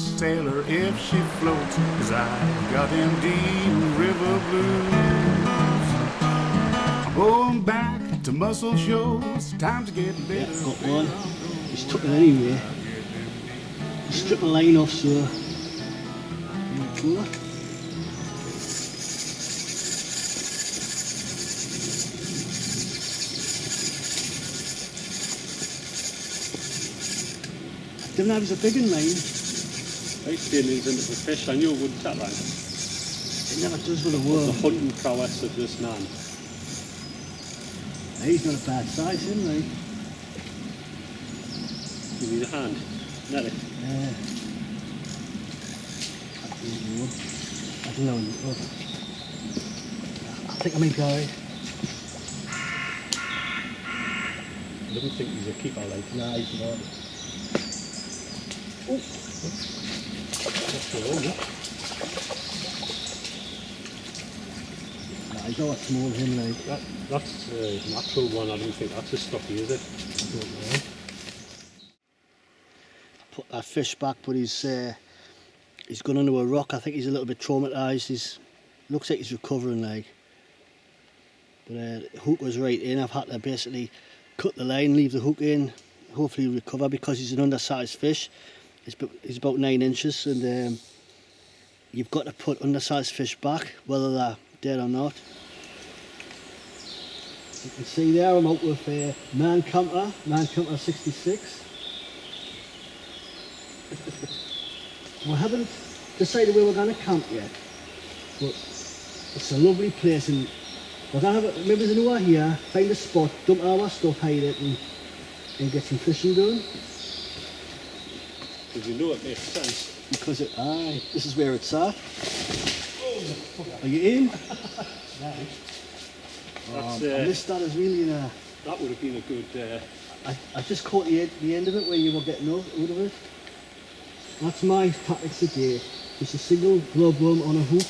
sailor if she floats, 'cause I got them deep river blues. I'm going back to Muscle Shoals, time to get better. Yeah, got one. He's took it anyway. He stripped the line off, so there we go. I didn't have a big one, line. I stayed into the fish, I knew it wouldn't that line. It never does with a worm. The hunting prowess of this man. He's not a bad size, isn't he? Give me the hand. Nelly. Yeah. I don't know. I think I may go. I don't think he's a keeper like. No, he's not. Oh. That's the one, yeah. No, he's not small, him, like. That's a natural one, I don't think that's a stocky, is it? I don't know. Put that fish back, but he's gone under a rock. I think he's a little bit traumatised. Looks like he's recovering, like. But the hook was right in. I've had to basically cut the line, leave the hook in, hopefully recover, because he's an undersized fish. He's about 9 inches, and you've got to put undersized fish back, whether they're dead or not. You can see there I'm out with Mancamper66. We haven't decided where we're going to camp yet, but it's a lovely place, and we're going to have maybe there's an hour here, find a spot, dump our stuff, hide it, and get some fishing done. Because you know it makes sense. Because this is where it's at. Are you in? That's, I missed that as really that would have been a good... I just caught the end of it where you were getting out of it. That's my tactics today. Just a single glob worm on a hook.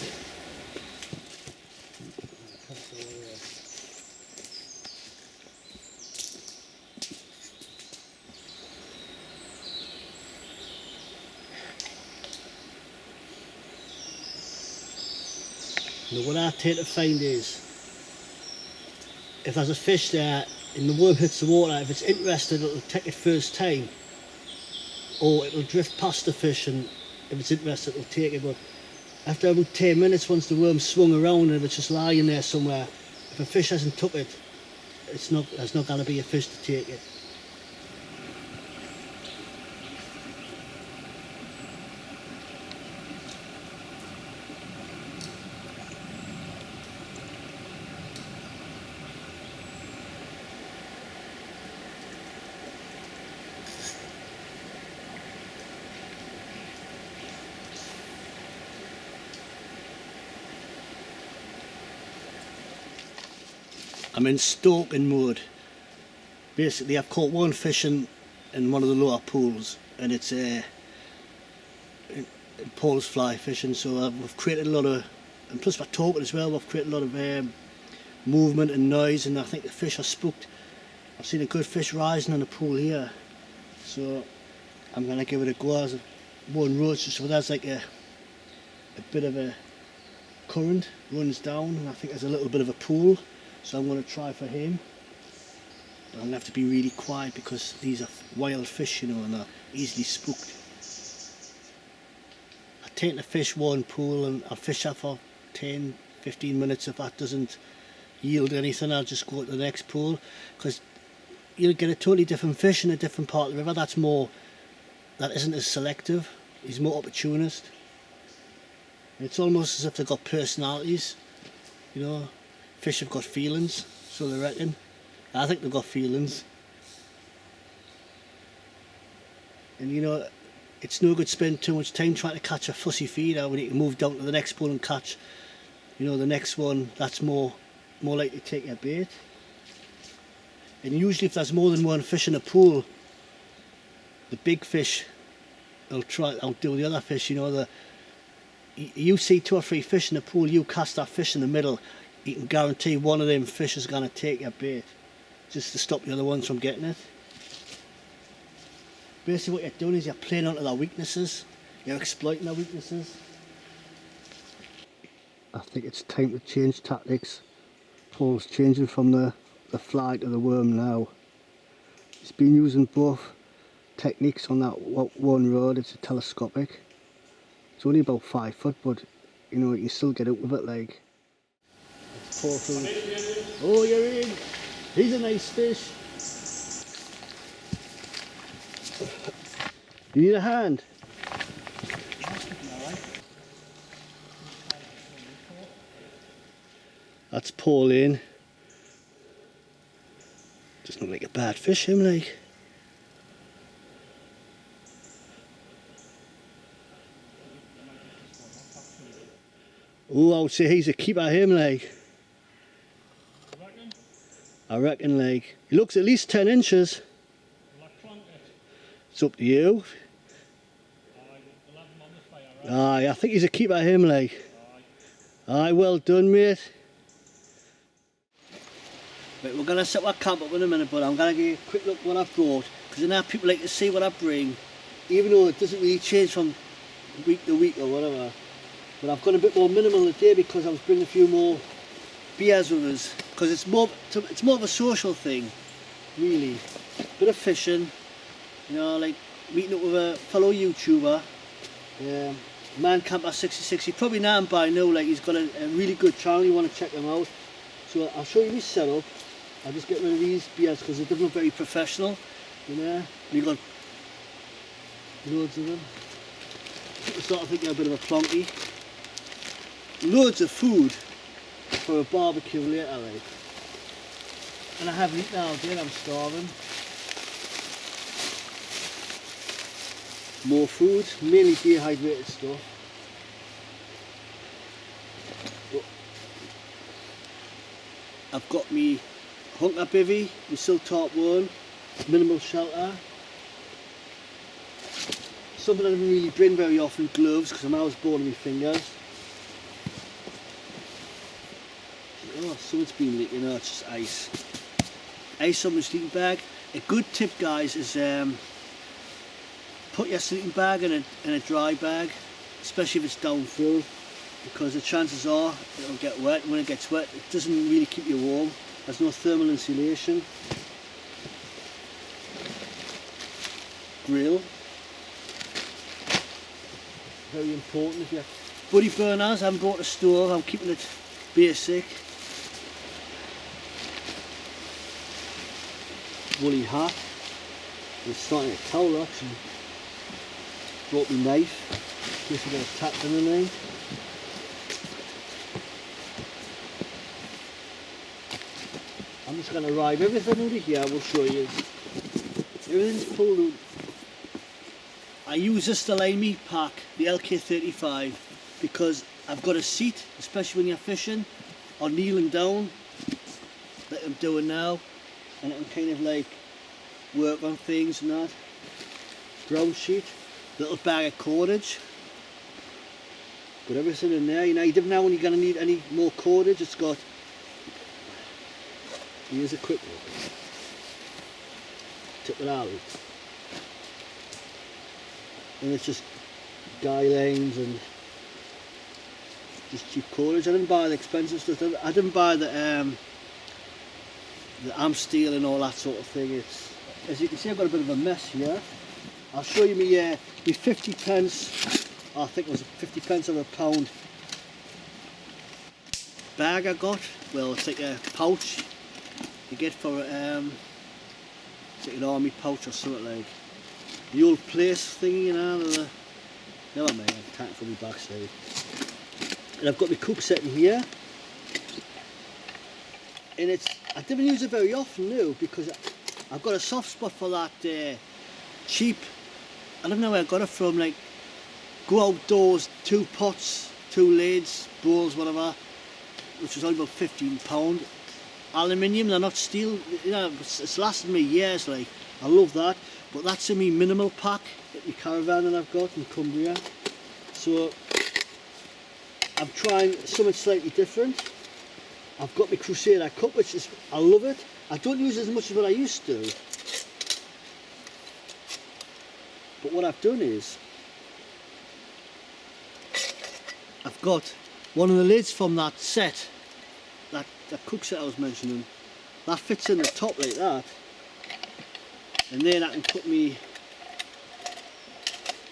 Now what I tend to find is, if there's a fish there and the worm hits the water, if it's interested, it'll take it first time, or it'll drift past the fish, and if it's interested, it'll take it. But after about 10 minutes, once the worm's swung around and if it's just lying there somewhere, if a fish hasn't took it, there's not going to be a fish to take it. I'm in stalking mode. Basically, I've caught one fish in one of the lower pools, and it's Paul's fly fishing. So we've created a lot of, and plus by talking as well, we've created a lot of movement and noise, and I think the fish are spooked. I've seen a good fish rising in the pool here, so I'm going to give it a go as one roach. So there's like a bit of a current runs down, and I think there's a little bit of a pool. So I'm going to try for him. But I'm going to have to be really quiet because these are wild fish, you know, and they're easily spooked. I take the fish one pool and I'll fish that for 10-15 minutes. If that doesn't yield anything, I'll just go to the next pool, because you'll get a totally different fish in a different part of the river. That isn't as selective. He's more opportunist. It's almost as if they've got personalities, you know. Fish have got feelings, so they reckon. I think they've got feelings. And you know, it's no good spending too much time trying to catch a fussy feeder when you can move down to the next pool and catch, you know, the next one that's more likely to take your bait. And usually if there's more than one fish in a pool, the big fish will try to outdo the other fish, you know. You see 2 or 3 fish in the pool, you cast that fish in the middle, you can guarantee one of them fish is going to take your bait, just to stop the other ones from getting it. Basically what you're doing is you're playing onto their weaknesses. You're exploiting our weaknesses. I think it's time to change tactics. Paul's changing from the fly to the worm now. He's been using both techniques on that one rod. It's a telescopic. It's only about 5 foot, but you know, you can still get out with it like. Let's pour through. Oh, you're in. He's a nice fish. You need a hand? That's Paul in. Doesn't look like a bad fish, him like. Oh, I would say he's a keeper, him like. I reckon like. He looks at least 10 inches. It's up to you. Aye, I think he's a keeper, him like. Aye, well done, mate. Right, we're going to set our camp up in a minute, but I'm going to give you a quick look at what I've brought, because I know people like to see what I bring, even though it doesn't really change from week to week or whatever. But I've gone a bit more minimal today because I was bringing a few more beers with us, because it's more of a social thing, really. Bit of fishing, you know, like meeting up with a fellow YouTuber, Mancamper66. You probably know him by now, like he's got a really good channel, you want to check him out. So I'll show you his setup. I'll just get rid of these beers because they don't look very professional, you know. And you've got loads of them. People start thinking a bit of a plonky. Loads of food for a barbecue later, like. And I haven't eaten all day, I'm starving. More food, mainly dehydrated stuff. I've got me hunker bivvy, my silt top one, minimal shelter. Something I don't really bring very often, gloves, because I'm always bored of my fingers. Oh, someone's been leaking, oh, it's just ice. Ice on my sleeping bag. A good tip, guys, is put your sleeping bag in a dry bag, especially if it's down full, because the chances are it'll get wet, and when it gets wet it doesn't really keep you warm. There's no thermal insulation. Grill, very important. If you buddy burners, I haven't brought a stove, I'm keeping it basic. Woolly hat, it's starting to towel actually. Brought my knife, in case I get attacked in the night. I'm just going to arrive everything out of here, I will show you. Everything's pulled out. I use this to line me pack, the LK35, because I've got a seat, especially when you're fishing, or kneeling down, like I'm doing now, and I can kind of like work on things and that. Ground sheet, little bag of cordage. Got everything in there, you know, you don't know when you're going to need any more cordage. It's got, here's a quick one. Tip it out. And it's just guy lines and just cheap cordage. I didn't buy the expensive stuff. I didn't buy the arm steel and all that sort of thing. It's, as you can see, I've got a bit of a mess here. I'll show you me 50 pence. I think it was 50 pence or a pound bag I got. Well, it's like a pouch you get for it's like an army pouch or something like. The old place thingy, you know. Never mind, I've taken it from my backside. And I've got my cook set in here. And it's, I didn't use it very often now because I've got a soft spot for that cheap, I don't know where I got it from, like go outdoors, 2 pots, 2 lids, bowls, whatever, which was only about £15. Aluminium, they're not steel, you know, it's lasted me years, like, I love that. But that's in my minimal pack, the caravan that I've got in Cumbria. So I'm trying something slightly different. I've got my Crusader cup, which is, I love it. I don't use it as much as what I used to. But what I've done is, I've got one of the lids from that set, that cook set I was mentioning, that fits in the top like that, and then I can put me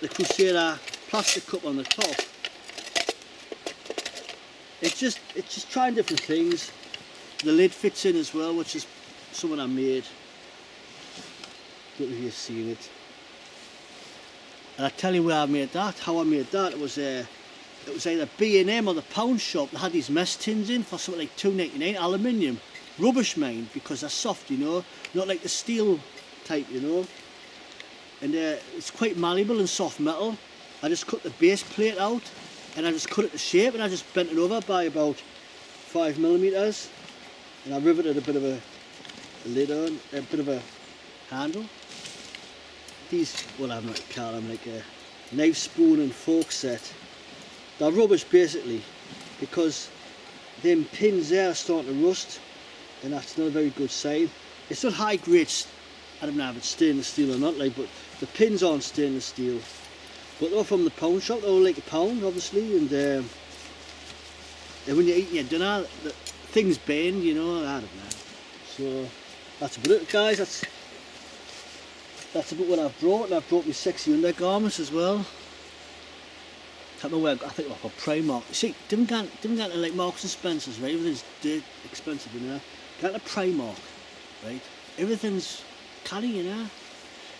the Crusader plastic cup on the top. It's just trying different things. The lid fits in as well, which is something I made. Don't know if you've seen it. And I tell you where I made that, how I made that. It was either B&M or the pound shop that had these mess tins in for something like $2.99, aluminium. Rubbish mine, because they're soft, you know, not like the steel type, you know. And it's quite malleable and soft metal. I just cut the base plate out and I just cut it to shape, and I just bent it over by about 5mm, and I riveted a bit of a lid on, a bit of a handle. These, well, I'm not call them like a knife, spoon and fork set. They're rubbish basically, because them pins there are starting to rust, and that's not a very good sign. It's not high grade, I don't know if it's stainless steel or not, like, but the pins aren't stainless steel. But they're from the pound shop, they're like £1 obviously, and when you're eating your dinner, the things bend, you know, I don't know. So that's about it, guys. That's about what I've brought, and I've brought my sexy undergarments as well. Can't remember where I think I've got Primark. You see, didn't go to like Marks and Spencer's, right? Everything's dead expensive, you know. Got to Primark, right? Everything's canny, you know.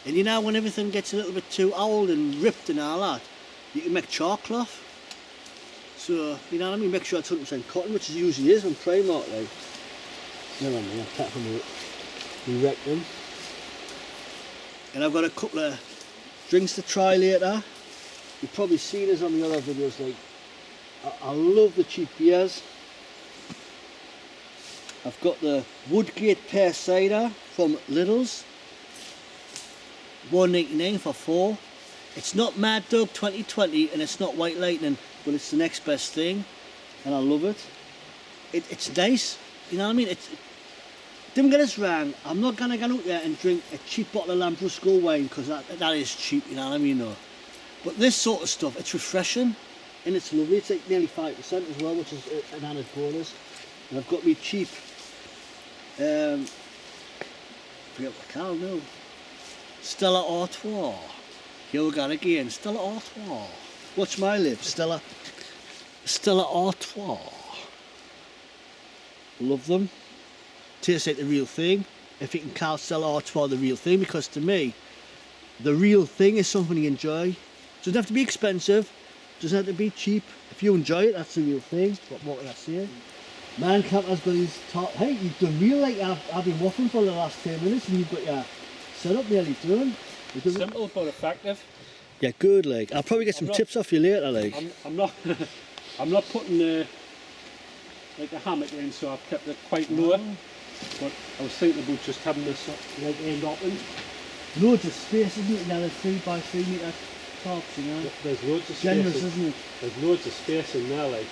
And you know, when everything gets a little bit too old and ripped and all that, you can make chalk cloth. So, you know what I mean? Make sure it's 100% cotton, which it usually is on Primark, like. Never mind, I'll tap on the rectum. And I've got a couple of drinks to try later. You've probably seen us on the other videos, like, I love the cheap beers. I've got the Woodgate pear cider from Lidl's. $1.99 for 4. It's not Mad Dog 2020 and it's not White Lightning, but it's the next best thing, and I love it. It's nice, you know what I mean? Don't get us wrong, I'm not going to go out there and drink a cheap bottle of Lambrusco wine, because that is cheap, you know what I mean? No. But this sort of stuff, it's refreshing and it's lovely. It's like nearly 5% as well, which is an added bonus. And I've got me cheap, I forget what I call it now. Stella Artois. Here we go again. Stella Artois. Watch my lips. Stella Artois. Love them. Tastes like the real thing. If you can call Stella Artois the real thing, because to me, the real thing is something you enjoy. Doesn't have to be expensive. Doesn't have to be cheap. If you enjoy it, that's the real thing. What more can I say? Mancamper's got his top. Hey, you've done real like I've been waffling for the last 10 minutes, and you've got your setup nearly done. Simple but effective. Yeah, good. Like, I'll probably get some tips off you later. Like, I'm not I'm not putting like a hammock in, so I've kept it quite low. But I was thinking about just having this like end open. Loads of space, isn't it? Now the 3x3 metre tops, you know. There's loads of space. Generous, isn't it? There's loads of space in there, like.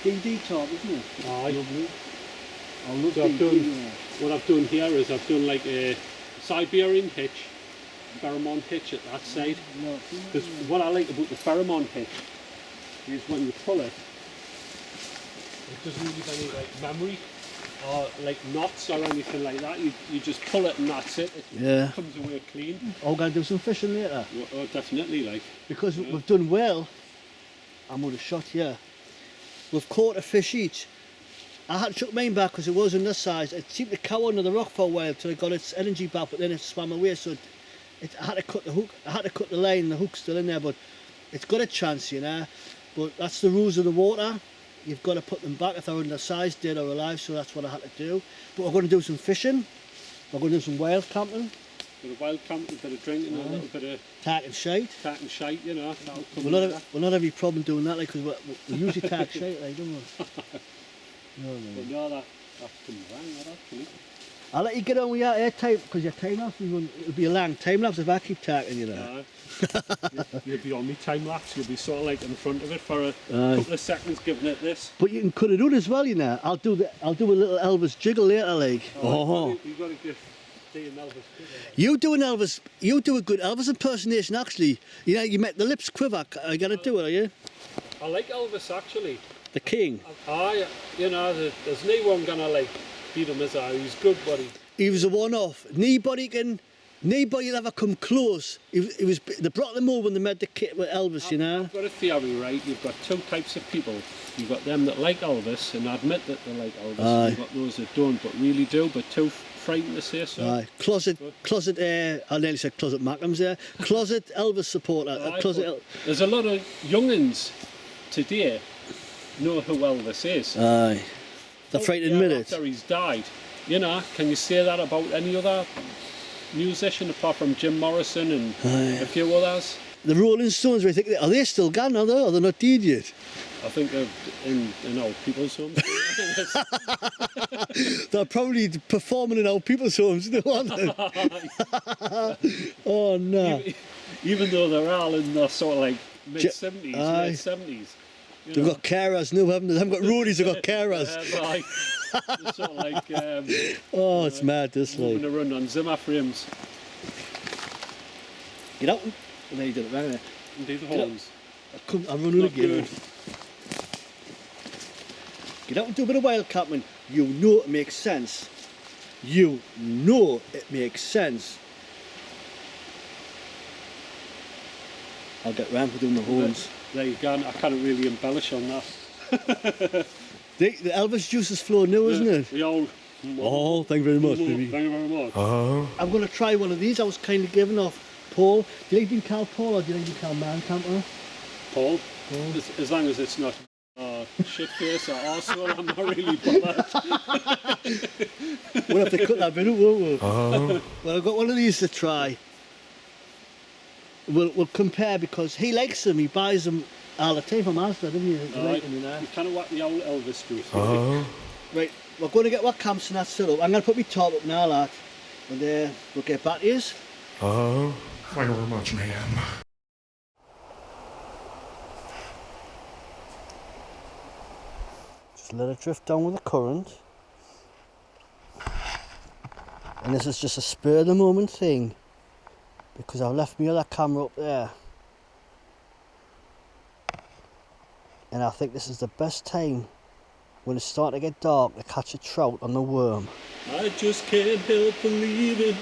DD top, isn't it? Aye. Lovely. I love So what I've done here is I've done like a Siberian hitch, Pheromone hitch at that side. Because what I like about the Pheromone hitch is when you pull it, it doesn't leave any like memory or like knots or anything like that. You just pull it and that's it. It comes away clean. I'm going to do some fishing later. Oh, definitely, like. Because we've done well. I'm with a shot here. We've caught a fish each. I had to chuck mine back because it was undersized. It seemed to cower under the rock for a while till it got its energy back, but then it swam away. So I had to cut the hook. I had to cut the line. The hook's still in there, but it's got a chance, you know. But that's the rules of the water. You've got to put them back if they're undersized, dead or alive. So that's what I had to do. But we're going to do some fishing. We're going to do some wild camping. Bit of wild camping, a bit of drinking, a little bit of tack and shite. Tack and shite, you know. That'll come we'll not have any problem doing that, like, because we usually tack shite, like, don't we? But no, that's coming around, that actually. I'll let you get on with your airtime, because your time lapse it'll be a long time lapse if I keep tacking, you know. You'll be on me time lapse, you'll be sort of like in front of it for a couple of seconds giving it this. But you can cut it out as well, you know. I'll do a little Elvis jiggle later, like. You've got to give Elvis jiggle. You do a good Elvis impersonation, actually. You know, you make the lips quiver. I gotta do it, are you? I like Elvis actually. The king. You know, there's no one gonna like beat him as I. He's good, buddy. He was a one-off. Nobody ever come close. They brought them over when they met the kid with Elvis, you know. I've got a theory, right? You've got two types of people. You've got them that like Elvis and admit that they like Elvis. Aye. And you've got those that don't, but really do, but too frightened to say so. Aye. Closet, I nearly said closet Mancam's there. Closet Elvis supporter. Aye, there's a lot of young'uns today know who Elvis is. Aye. They're afraid to admit it. After he's died. You know, can you say that about any other musician apart from Jim Morrison and a few others? The Rolling Stones, we think, are they still gone, are they? Or they're not dead yet? I think they're in old people's homes. They're probably performing in old people's homes, aren't they? Oh, no. Even though they're all in their sort of like mid-70s, late 70s. They've got carers now, haven't they? They haven't got roadies, they've got carers. Right. It's sort of like... oh, it's mad, this moving like. around on Zimmer frames. Get out. And then you did it right there. Indeed, the horns. I'm running again. Good. Get out and do a bit of wild capping. You know it makes sense. You know it makes sense. I'll get round for doing the horns. There you go. I can't really embellish on that. The Elvis juice is flowing now, isn't it? The old... Oh, thank you very much, baby. Thank you very much. I'm going to try one of these. I was kind of giving off Paul. Do you like being called Paul or do you like being called Mancamper? Paul? As long as it's not shitface or arsehole, I'm not really bothered. We'll have to cut that bit out, won't we? Well, I've got one of these to try. We'll compare because he likes them. He buys them all the time from Asda, doesn't he? Right. You kind of whack the old Elvis juice. Right, we're going to get our camps and that set up. I'm going to put my top up now, lad. And we'll get back to you. Thank you very much, ma'am. Just let it drift down with the current. And this is just a spur of the moment thing. Because I've left my other camera up there. And I think this is the best time when it's starting to get dark to catch a trout on the worm. I just can't help believing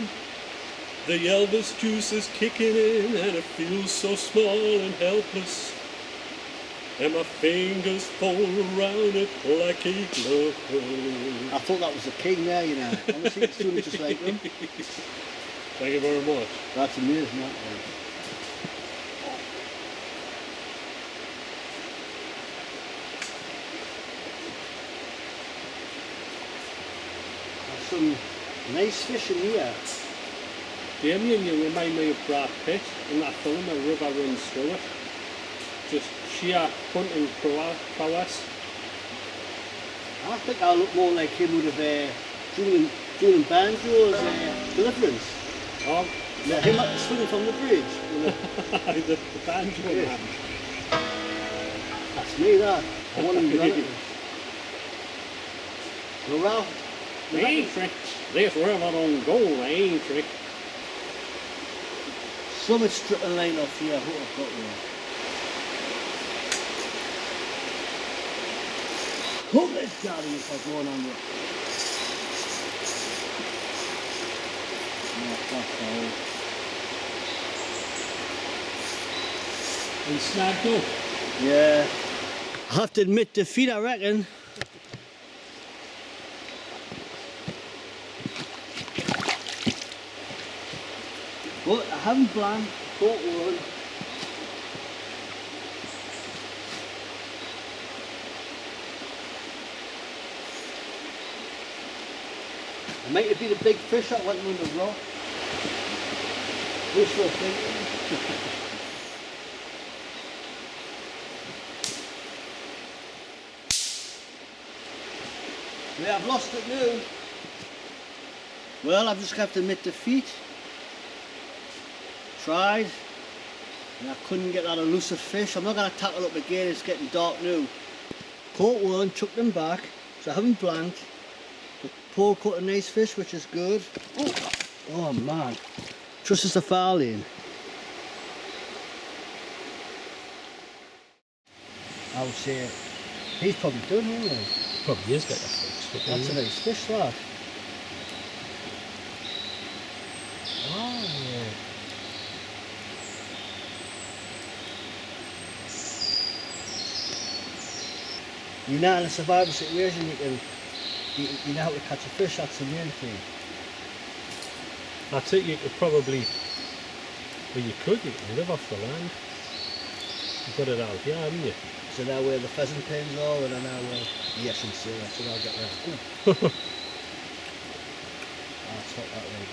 the Elvis juice is kicking in and it feels so small and helpless. And my fingers fall around it like a glove. I thought that was the king there, you know. Honestly, it's doing just like him. Thank you very much. That's amazing, that There's some nice fish in here. Damien, you remind me of Brad Pitt in that film, A River Runs Through It. Just sheer hunting prowess. I think I look more like him with Julian Banjo's Deliverance. Oh, Yeah, him swinging from the bridge. You know. the banjo man. That's me, that. I want him to run it. No, Ralph? Aintree, this river don't go, Aintree. So much stripping line off here. What I've got there. Hope this daddy if I'm going on with. And snagged up. Yeah. I have to admit defeat, I reckon. But I haven't blanked, caught one. It might have been a big fish that went on the rock. Wishful thinking. Yeah, I've lost it now. Well, I've just got to admit defeat. Tried. And I couldn't get that elusive fish. I'm not going to tackle up again, it's getting dark now. Caught one, took them back, so I haven't blanked. But Paul caught a nice fish, which is good. Oh man. Trust us to foul in. I would say he's probably done, isn't he? Probably is getting fixed. That's a nice fish, that. Oh, yeah. You're not in a survival situation, you know how to catch a fish, that's the main thing. That's it, you could probably, well you could live off the land. You've got it out here, haven't you? So now where the pheasant pens are, and I know where, yes, and so that's what I'll get there. That's not that way.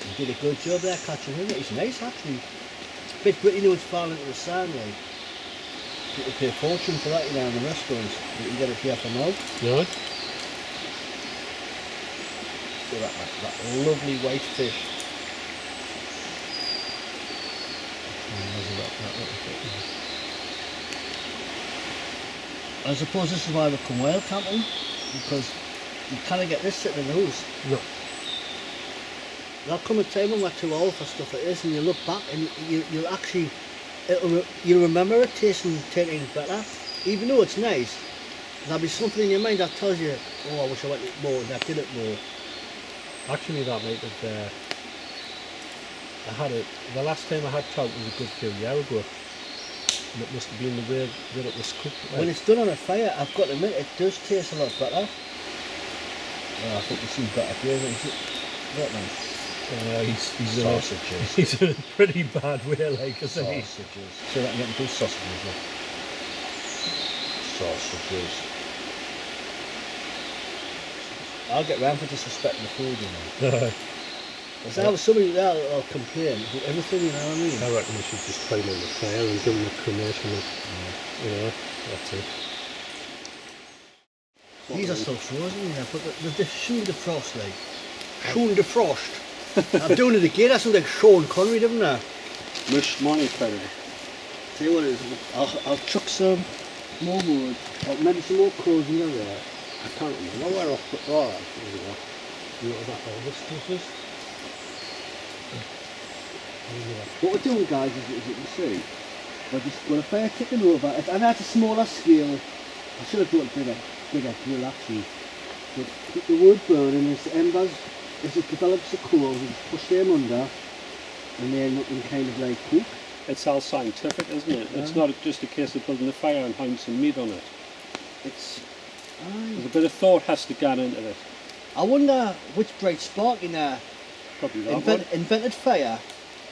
You did a good job there catching him. It's nice actually. Bit gritty, you know, it's falling into the sand like. People pay a fortune for that, you know, in the restaurants. You can get it here for now. No. So that lovely white fish. I suppose this is why we come wild camping, because you can't get this sitting in the house. No. There'll come a time when we're too old for stuff like this, and you look back and you'll actually, you'll remember it tasting 10 times better, even though it's nice. There'll be something in your mind that tells you, oh, I wish I went it more and I did it more. Actually, that might have. I had it. The last time I had trout was a good few years ago. And it must have been the way that it was cooked. Like. When it's done on a fire, I've got to admit, it does taste a lot better. Oh, I think you see better flavour. What man? He's sausages. He's in a pretty bad way, like, isn't he? Sausages. So that getting those sausages. Look. Sausages. I'll get round for disrespecting the food, you know. Because I was somebody there that'll complain about everything, you know what I mean? I reckon we should just put him in the fire and give him a cremation. You know, that's it. These are still frozen, you know, but they're shown defrost, like. Shown defrost. I'm doing it again, that sounds like Sean Connery, doesn't it? Mish money credit. Tell you what it is, I'll chuck some more wood, or maybe some more crows in there. I can't remember where I've put all that. You know what that Elvis stuff is? What we're doing, guys, is, as you can see, we're a fire ticking over. And that's a smaller scale. I should have brought a bigger grill actually. But keep the wood burning as the embers, as it develops the coals, and push them under, and then we can kind of like cook. It's all scientific, isn't it? Yeah. It's not just a case of building a fire and having some meat on it. There's a bit of thought has to get into it. I wonder which bright spark in there probably that invented fire,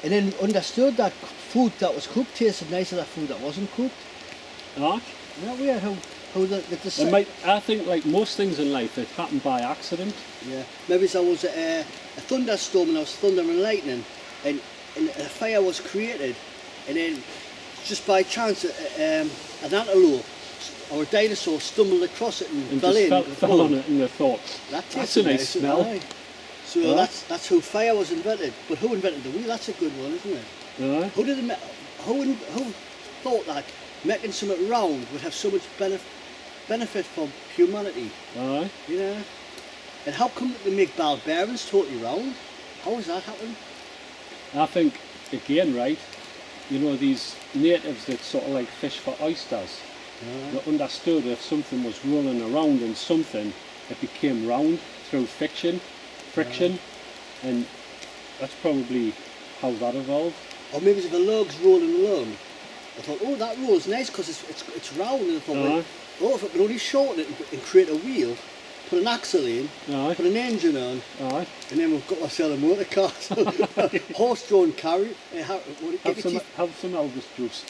and then understood that food that was cooked tasted nicer than food that wasn't cooked. Ah. Isn't that weird? How I think, like most things in life, it happened by accident. Yeah. Maybe there was a thunderstorm and there was thunder and lightning, and a fire was created, and then just by chance an antelope or a dinosaur stumbled across it and fell on it, and they thought, that's a nice smell. Right. So that's how fire was invented. But who invented the wheel? That's a good one, isn't it? Right. Who thought that making something round would have so much benefit for humanity? Right. You know? And how come they make ball bearings totally round? How does that happen? I think, again, right, you know, these natives that sort of like fish for oysters, they understood if something was rolling around in something, it became round through friction, and that's probably how that evolved. Or maybe if the log's rolling along, I thought, oh, that rolls nice because it's round, and I thought, well, oh, if I could only shorten it and create a wheel, put an axle in, put an engine on, and then we've got ourselves a motor car. Horse-drawn carriage. Have some Elvis juice.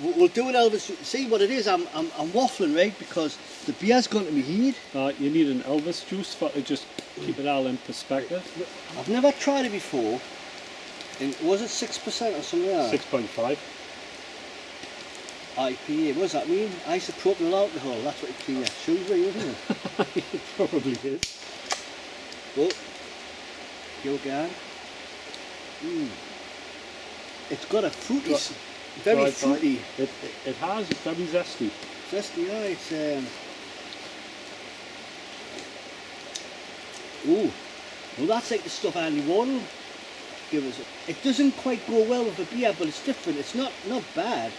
We'll do an Elvis. See what it is. I'm waffling, right? Because the beer's going to be heated. You need an Elvis juice to just keep it all in perspective. I've never tried it before. And was it 6% or something like that? 6.5. IPA. What does that mean? Isopropyl alcohol. That's what you clean your shoes with, isn't it? It probably is. But go again. It's got a fruity. Very fruity. It has, it's very zesty. Zesty, yeah, it's Ooh, well that's like the stuff Andy Warren will give us. It doesn't quite go well with a beer, but it's different. It's not bad.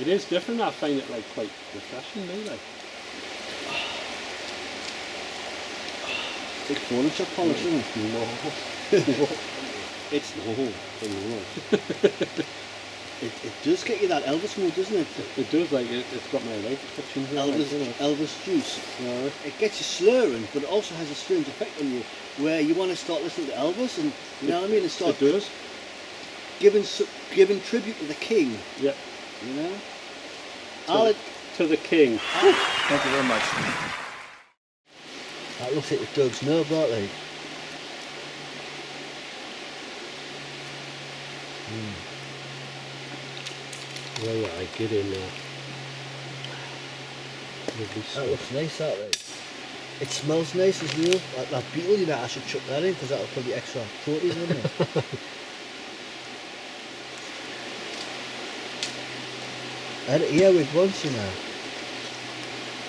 It is different. I find it like quite refreshing, me, like. Big furniture polish, isn't it? No. It's it does get you that Elvis mood, doesn't it? It does, like it's got my life touching Elvis juice. It gets you slurring, but it also has a strange effect on you, where you want to start listening to Elvis, and you know what I mean, and start it does. giving tribute to the king. Yeah. You know. To the king. Thank you very much. That looks like the dog's nerve, that like. Yeah, I get in there. That looks nice, that right. It smells nice as well. That beetle, you know, I should chuck that in because that'll probably extra protein, wouldn't it? I had it earwig once, you know.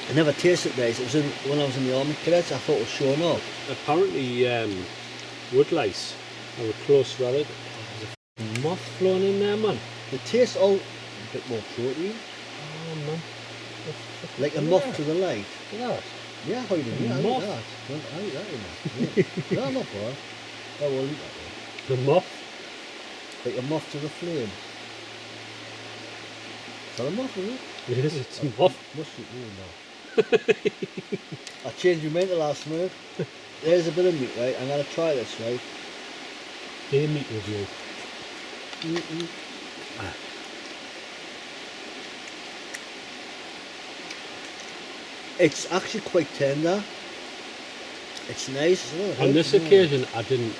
I never tasted nice. It was when I was in the army cadets. I thought it was showing up. Apparently, woodlice are a close relative. There's a moth flown in there, man. They taste all a bit more protein. Oh man. Like a moth to the light. Look at that. Yeah, how you doing? Yeah, I like that. I like that, you know. No, not bad. I will eat that one. The moth? Like a moth to the flame. Is that a moth, is it? It is, it's a moth. Must be real now. I changed my mind the last minute. There's a bit of meat, right? I'm going to try this, right? Dear meat review. It's actually quite tender. It's nice. On this occasion, I didn't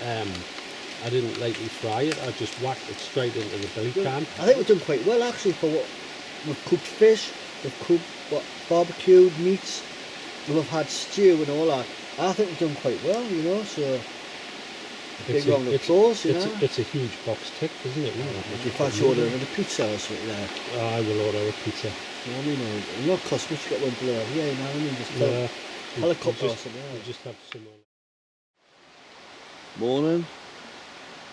lightly fry it. I just whacked it straight into the belly can. I think we've done quite well actually for what we've cooked fish, we've cooked barbecued meats, we've had stew and all that. I think we've done quite well, you know. So big round of applause, you know. It's a huge box tick, isn't it? If you fancy ordering a pizza or something like that. I will order a pizza. You know what I mean? It'll not cost much to get one below. Yeah, you know what I mean? Just helicopter or something. We just have some. Morning.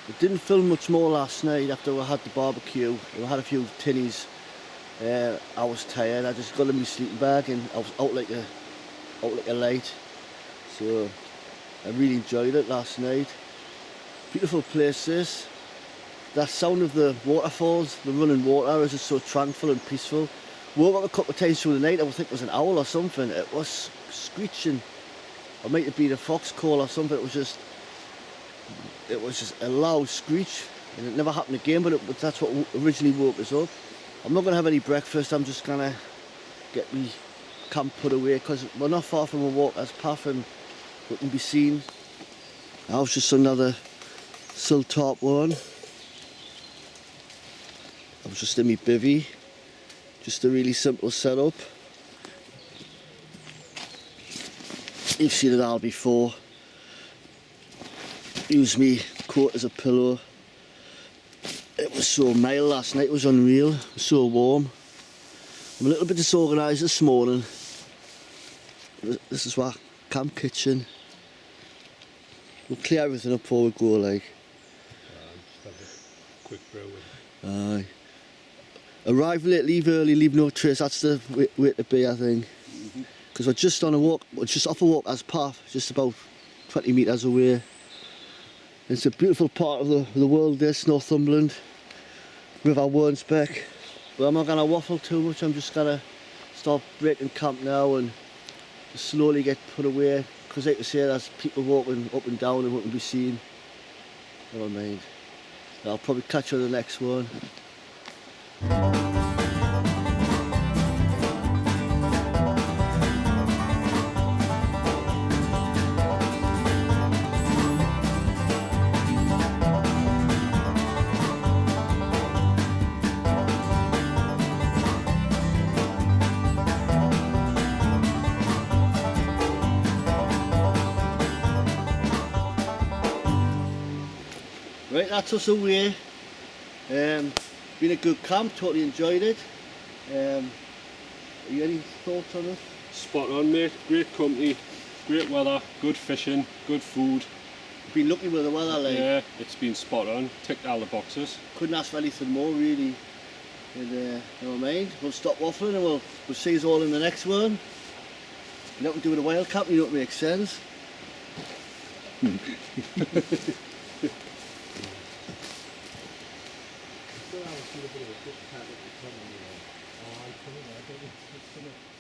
We didn't film much more last night after we had the barbecue. We had a few tinnies. I was tired. I just got in my sleeping bag and I was out like a light. So I really enjoyed it last night. Beautiful place this. That sound of the waterfalls, the running water is just so tranquil and peaceful. Woke up a couple of times through the night. I would think it was an owl or something. It was screeching. Or might have been a fox call or something. It was just a loud screech, and it never happened again. But that's what originally woke us up. I'm not gonna have any breakfast. I'm just gonna get me camp put away because we're not far from a walker's path and we can be seen. I was just another sill top one. I was just in my bivvy. Just a really simple setup. You've seen it all before. Use me coat as a pillow. It was so mild last night, it was unreal. It was so warm. I'm a little bit disorganised this morning. This is our camp kitchen. We'll clear everything up before we go, like. Just have a quick brew. Aye. Arrive late, leave early, leave no trace. That's the way to be, I think. Because we're just on a walk, we're just off a walker's path, just about 20 metres away. It's a beautiful part of the world, this Northumberland, River Wansbeck. But I'm not going to waffle too much. I'm just going to start breaking camp now and slowly get put away. Because like I say, there's people walking up and down and wouldn't be seen. Never mind. I'll probably catch you on the next one. Right, that's us away. Been a good camp, totally enjoyed it. Are you any thoughts on it? Spot on, mate. Great company. great weather, good fishing, good food. Been lucky with the weather, like. Yeah, it's been spot on, ticked all the boxes. Couldn't ask for anything more, really. And never mind, we'll stop waffling and we'll see us all in the next one. You're not doing a wild cap, you know what makes sense. Still have a bit of a good cat at the top of the